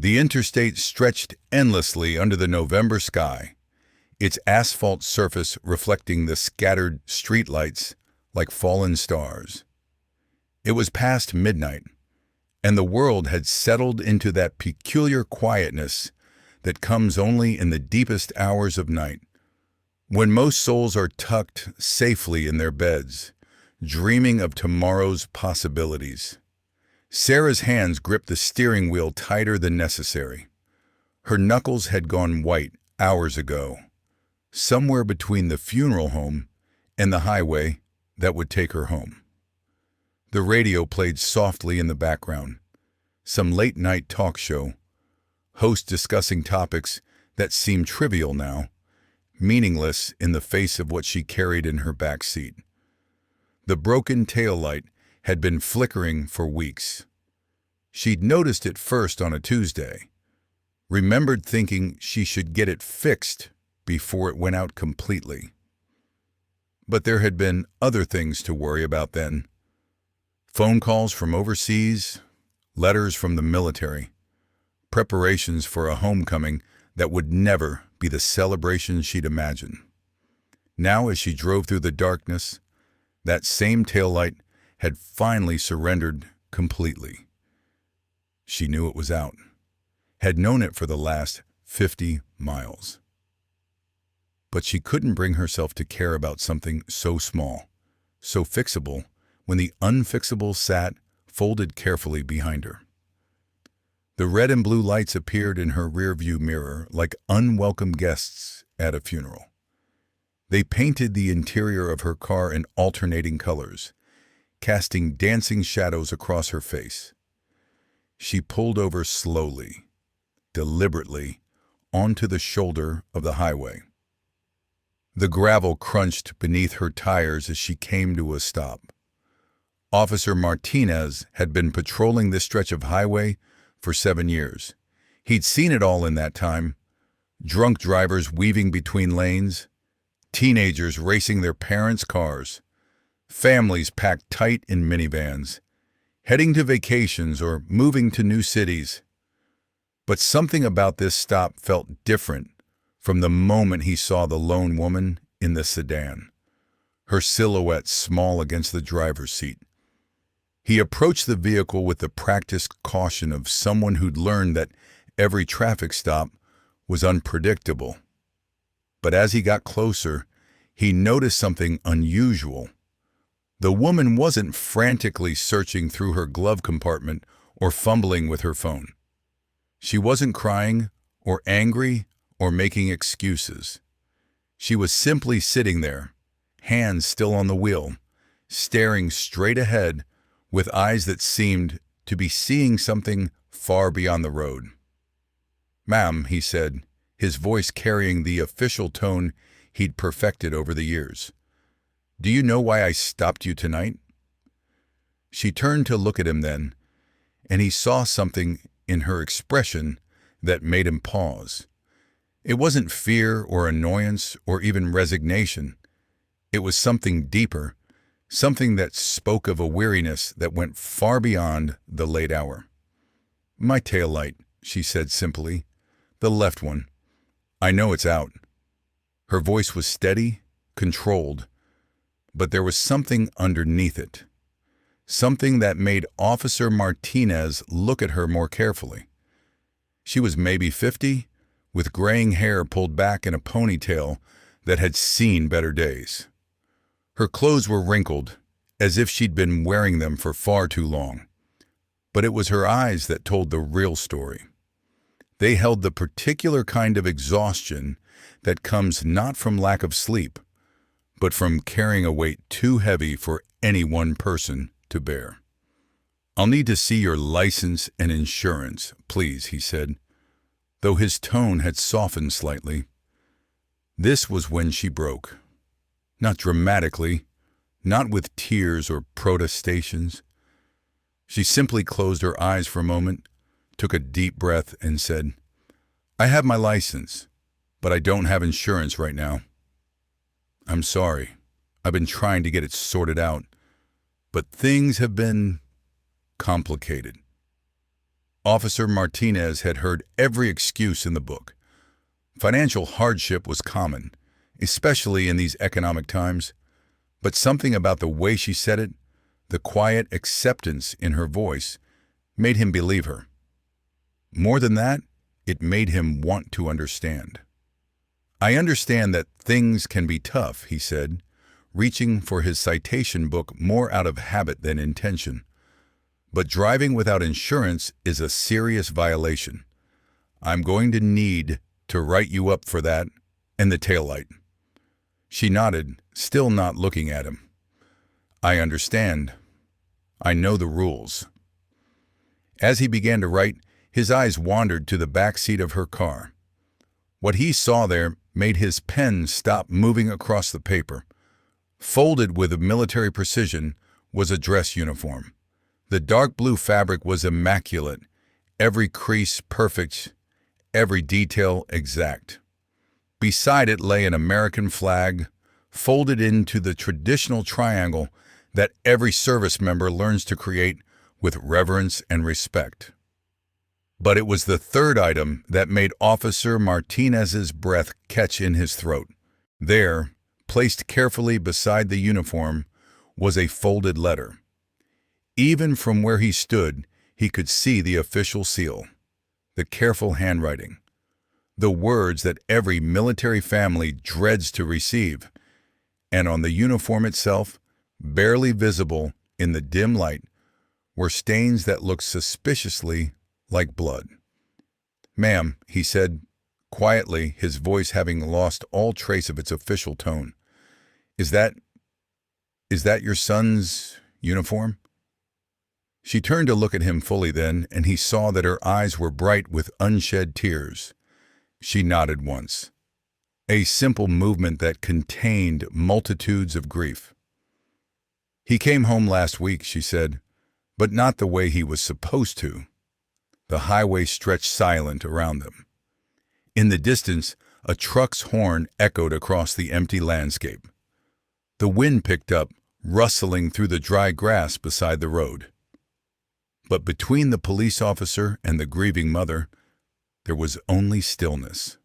The interstate stretched endlessly under the November sky, its asphalt surface reflecting the scattered streetlights like fallen stars. It was past midnight, and the world had settled into that peculiar quietness that comes only in the deepest hours of night, when most souls are tucked safely in their beds, dreaming of tomorrow's possibilities. Sarah's hands gripped the steering wheel tighter than necessary. Her knuckles had gone white hours ago, somewhere between the funeral home and the highway that would take her home. The radio played softly in the background, some late-night talk show, hosts discussing topics that seemed trivial now, meaningless in the face of what she carried in her back seat. The broken taillight had been flickering for weeks. She'd noticed it first on a Tuesday, remembered thinking she should get it fixed before it went out completely. But there had been other things to worry about then. Phone calls from overseas, letters from the military, preparations for a homecoming that would never be the celebration she'd imagined. Now, as she drove through the darkness, that same taillight had finally surrendered completely. She knew it was out, had known it for the last 50 miles. But she couldn't bring herself to care about something so small, so fixable, when the unfixable sat folded carefully behind her. The red and blue lights appeared in her rearview mirror like unwelcome guests at a funeral. They painted the interior of her car in alternating colors, casting dancing shadows across her face. She pulled over slowly, deliberately, onto the shoulder of the highway. The gravel crunched beneath her tires as she came to a stop. Officer Martinez had been patrolling this stretch of highway for 7 years. He'd seen it all in that time: drunk drivers weaving between lanes, teenagers racing their parents' cars, families packed tight in minivans, heading to vacations or moving to new cities. But something about this stop felt different from the moment he saw the lone woman in the sedan, her silhouette small against the driver's seat. He approached the vehicle with the practiced caution of someone who'd learned that every traffic stop was unpredictable. But as he got closer, he noticed something unusual. The woman wasn't frantically searching through her glove compartment or fumbling with her phone. She wasn't crying or angry or making excuses. She was simply sitting there, hands still on the wheel, staring straight ahead with eyes that seemed to be seeing something far beyond the road. "Ma'am," he said, his voice carrying the official tone he'd perfected over the years. "Do you know why I stopped you tonight?" She turned to look at him then, and he saw something in her expression that made him pause. It wasn't fear or annoyance or even resignation. It was something deeper, something that spoke of a weariness that went far beyond the late hour. "My taillight," she said simply. "The left one. I know it's out." Her voice was steady, controlled, but there was something underneath it. Something that made Officer Martinez look at her more carefully. She was maybe 50, with graying hair pulled back in a ponytail that had seen better days. Her clothes were wrinkled, as if she'd been wearing them for far too long. But it was her eyes that told the real story. They held the particular kind of exhaustion that comes not from lack of sleep, but from carrying a weight too heavy for any one person to bear. "I'll need to see your license and insurance, please," he said, though his tone had softened slightly. This was when she broke. Not dramatically, not with tears or protestations. She simply closed her eyes for a moment, took a deep breath, and said, "I have my license, but I don't have insurance right now. I'm sorry. I've been trying to get it sorted out, but things have been complicated." Officer Martinez had heard every excuse in the book. Financial hardship was common, especially in these economic times, but something about the way she said it, the quiet acceptance in her voice, made him believe her. More than that, it made him want to understand. "I understand that things can be tough," he said, reaching for his citation book more out of habit than intention. "But driving without insurance is a serious violation. I'm going to need to write you up for that and the taillight." She nodded, still not looking at him. "I understand. I know the rules." As he began to write, his eyes wandered to the back seat of her car. What he saw there made his pen stop moving across the paper. Folded with military precision was a dress uniform. The dark blue fabric was immaculate, every crease perfect, every detail exact. Beside it lay an American flag, folded into the traditional triangle that every service member learns to create with reverence and respect. But it was the third item that made Officer Martinez's breath catch in his throat. There, placed carefully beside the uniform, was a folded letter. Even from where he stood, he could see the official seal, the careful handwriting, the words that every military family dreads to receive, and on the uniform itself, barely visible in the dim light, were stains that looked suspiciously like blood. "Ma'am," he said, quietly, his voice having lost all trace of its official tone, Is that your son's uniform?" She turned to look at him fully then, and he saw that her eyes were bright with unshed tears. She nodded once, a simple movement that contained multitudes of grief. "He came home last week," she said, "but not the way he was supposed to." The highway stretched silent around them. In the distance, a truck's horn echoed across the empty landscape. The wind picked up, rustling through the dry grass beside the road. But between the police officer and the grieving mother, there was only stillness.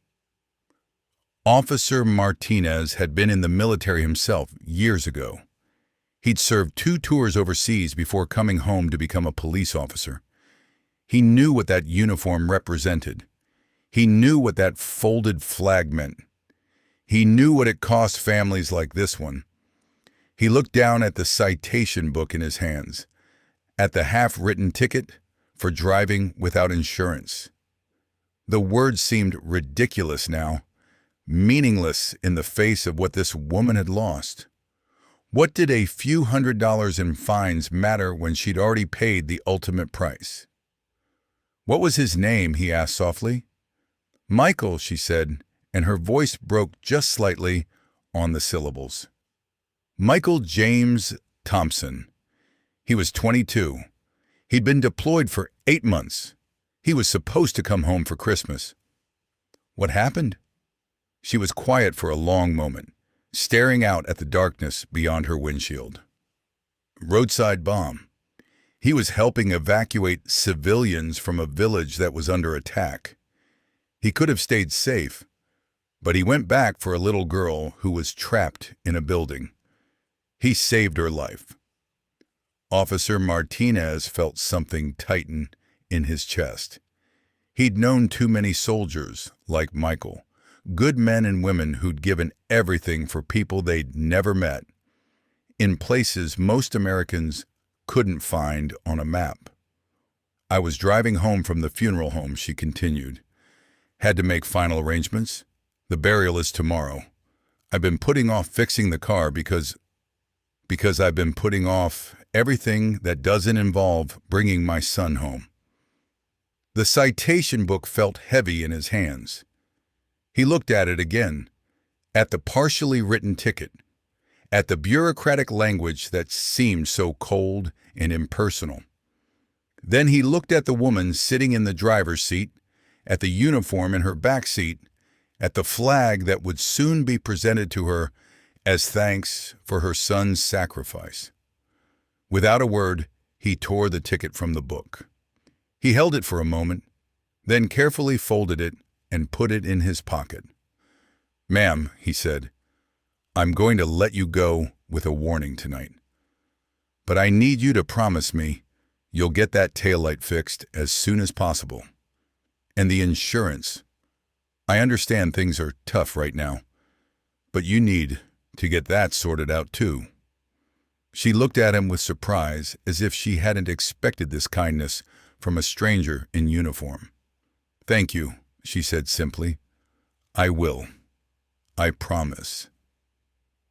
Officer Martinez had been in the military himself years ago. He'd served 2 tours overseas before coming home to become a police officer. He knew what that uniform represented. He knew what that folded flag meant. He knew what it cost families like this one. He looked down at the citation book in his hands, at the half-written ticket for driving without insurance. The words seemed ridiculous now, meaningless in the face of what this woman had lost. What did a few $100s in fines matter when she'd already paid the ultimate price? "What was his name?" he asked softly. "Michael," she said, and her voice broke just slightly on the syllables. "Michael James Thompson. He was 22. He'd been deployed for 8 months. He was supposed to come home for Christmas." "What happened?" She was quiet for a long moment, staring out at the darkness beyond her windshield. "Roadside bomb. He was helping evacuate civilians from a village that was under attack. He could have stayed safe, but he went back for a little girl who was trapped in a building. He saved her life." Officer Martinez felt something tighten in his chest. He'd known too many soldiers like Michael, good men and women who'd given everything for people they'd never met, in places most Americans couldn't find on a map. "I was driving home from the funeral home," she continued. "Had to make final arrangements. The burial is tomorrow. I've been putting off fixing the car because I've been putting off everything that doesn't involve bringing my son home." The citation book felt heavy in his hands. He looked at it again, at the partially written ticket, at the bureaucratic language that seemed so cold and impersonal. Then he looked at the woman sitting in the driver's seat, at the uniform in her back seat, at the flag that would soon be presented to her as thanks for her son's sacrifice. Without a word, he tore the ticket from the book. He held it for a moment, then carefully folded it and put it in his pocket. "Ma'am," he said, "I'm going to let you go with a warning tonight. But I need you to promise me you'll get that taillight fixed as soon as possible. And the insurance. I understand things are tough right now, but you need to get that sorted out too." She looked at him with surprise, as if she hadn't expected this kindness from a stranger in uniform. "Thank you," she said simply. "I will. I promise."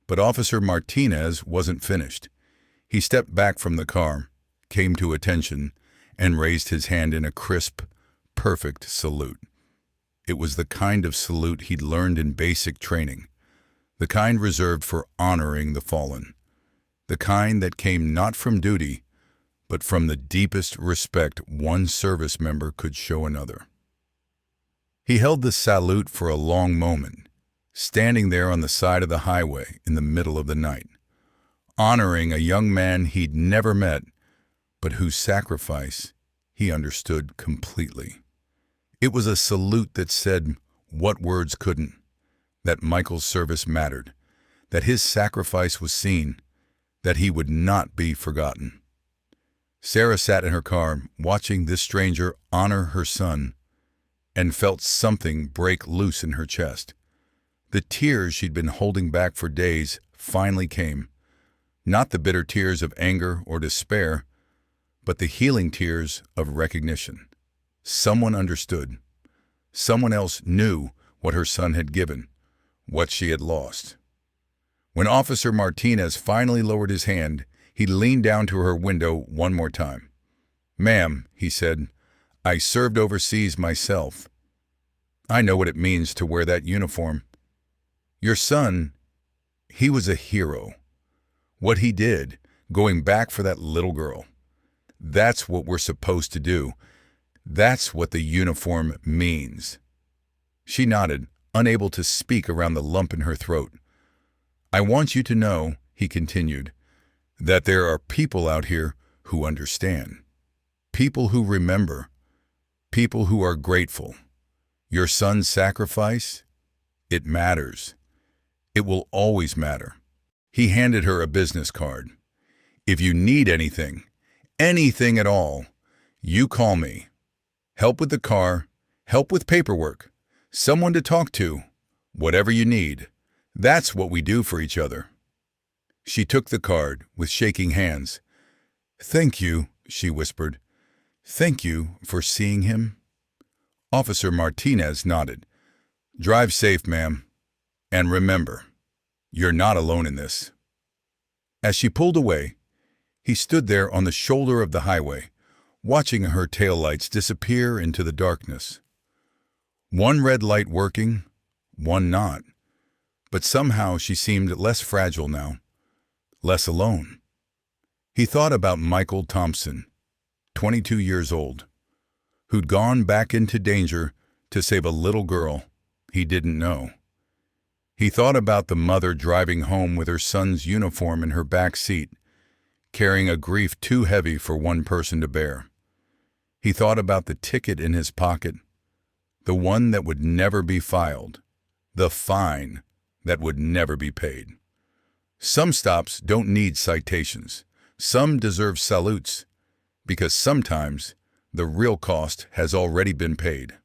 But Officer Martinez wasn't finished. He stepped back from the car, came to attention, and raised his hand in a crisp, perfect salute. It was the kind of salute he'd learned in basic training, the kind reserved for honoring the fallen, the kind that came not from duty, but from the deepest respect one service member could show another. He held the salute for a long moment, standing there on the side of the highway in the middle of the night, honoring a young man he'd never met, but whose sacrifice he understood completely. It was a salute that said what words couldn't, that Michael's service mattered, that his sacrifice was seen, that he would not be forgotten. Sarah sat in her car, watching this stranger honor her son, and felt something break loose in her chest. The tears she'd been holding back for days finally came, not the bitter tears of anger or despair, but the healing tears of recognition. Someone understood. Someone else knew what her son had given, what she had lost. When Officer Martinez finally lowered his hand, he leaned down to her window one more time. "Ma'am," he said, "I served overseas myself. I know what it means to wear that uniform. Your son, he was a hero. What he did, going back for that little girl. That's what we're supposed to do. That's what the uniform means." She nodded, unable to speak around the lump in her throat. "I want you to know," he continued, "that there are people out here who understand. People who remember. People who are grateful. Your son's sacrifice, it matters. It will always matter." He handed her a business card. "If you need anything at all, you call me. Help with the car, help with paperwork, someone to talk to, whatever you need. That's what we do for each other." She took the card with shaking hands. "Thank you," she whispered. "Thank you for seeing him." Officer Martinez nodded. "Drive safe, ma'am. And remember, you're not alone in this." As she pulled away, he stood there on the shoulder of the highway, watching her taillights disappear into the darkness. One red light working, one not. But somehow she seemed less fragile now, less alone. He thought about Michael Thompson, 22 years old, who'd gone back into danger to save a little girl he didn't know. He thought about the mother driving home with her son's uniform in her back seat, carrying a grief too heavy for one person to bear. He thought about the ticket in his pocket, the one that would never be filed, the fine that would never be paid. Some stops don't need citations. Some deserve salutes, because sometimes the real cost has already been paid.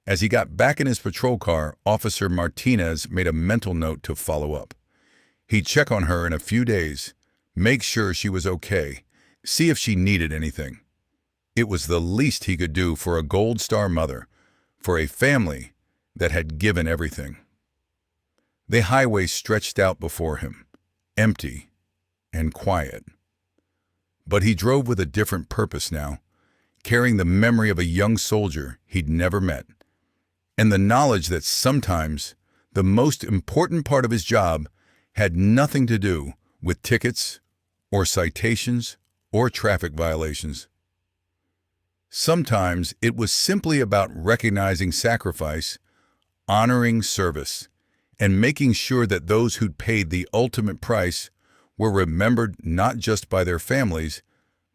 As he got back in his patrol car, Officer Martinez made a mental note to follow up. He'd check on her in a few days, make sure she was okay, see if she needed anything. It was the least he could do for a Gold Star mother, for a family that had given everything. The highway stretched out before him, empty and quiet. But he drove with a different purpose now, carrying the memory of a young soldier he'd never met, and the knowledge that sometimes the most important part of his job had nothing to do with tickets or citations or traffic violations. Sometimes it was simply about recognizing sacrifice, honoring service, and making sure that those who'd paid the ultimate price were remembered not just by their families,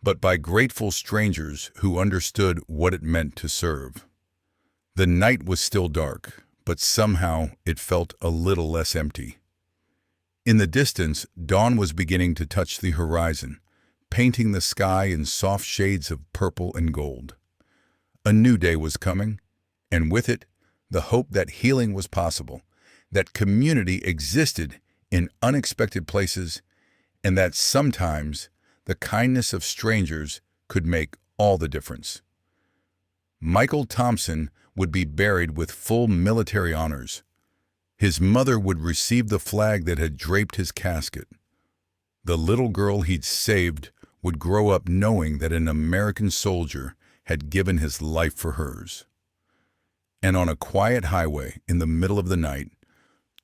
but by grateful strangers who understood what it meant to serve. The night was still dark, but somehow it felt a little less empty. In the distance, dawn was beginning to touch the horizon, painting the sky in soft shades of purple and gold. A new day was coming, and with it, the hope that healing was possible, that community existed in unexpected places, and that sometimes the kindness of strangers could make all the difference. Michael Thompson would be buried with full military honors. His mother would receive the flag that had draped his casket. The little girl he'd saved would grow up knowing that an American soldier had given his life for hers. And on a quiet highway in the middle of the night,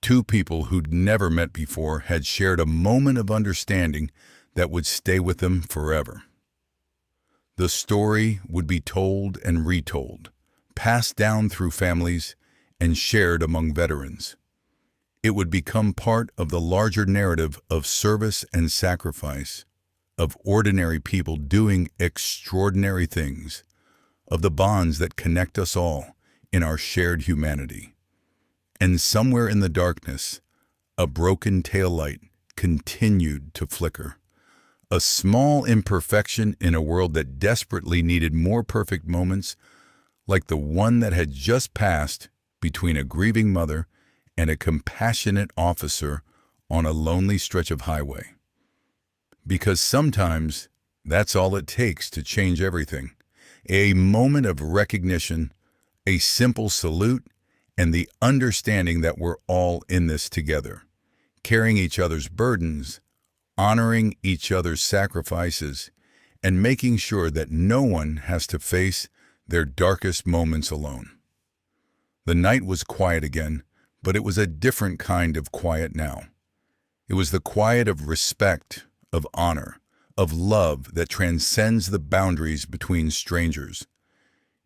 two people who'd never met before had shared a moment of understanding that would stay with them forever. The story would be told and retold, passed down through families, and shared among veterans. It would become part of the larger narrative of service and sacrifice, of ordinary people doing extraordinary things, of the bonds that connect us all in our shared humanity. And somewhere in the darkness, a broken taillight continued to flicker. A small imperfection in a world that desperately needed more perfect moments, like the one that had just passed between a grieving mother and a compassionate officer on a lonely stretch of highway. Because sometimes that's all it takes to change everything. A moment of recognition, a simple salute, and the understanding that we're all in this together, carrying each other's burdens, honoring each other's sacrifices, and making sure that no one has to face their darkest moments alone. The night was quiet again, but it was a different kind of quiet now. It was the quiet of respect, of honor, of love that transcends the boundaries between strangers.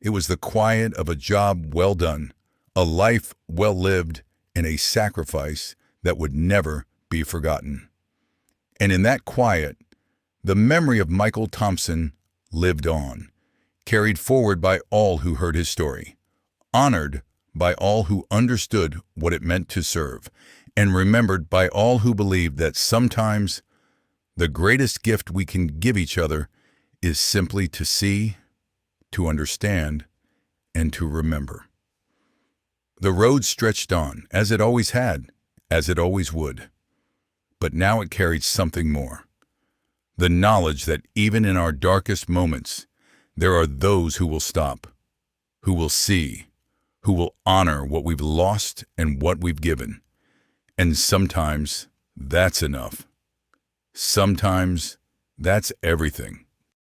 It was the quiet of a job well done, a life well lived, and a sacrifice that would never be forgotten. And in that quiet, the memory of Michael Thompson lived on, carried forward by all who heard his story, honored by all who understood what it meant to serve, and remembered by all who believed that sometimes the greatest gift we can give each other is simply to see, to understand, and to remember. The road stretched on, as it always had, as it always would. But now it carried something more. The knowledge that even in our darkest moments, there are those who will stop, who will see, who will honor what we've lost and what we've given. And sometimes that's enough. Sometimes that's everything.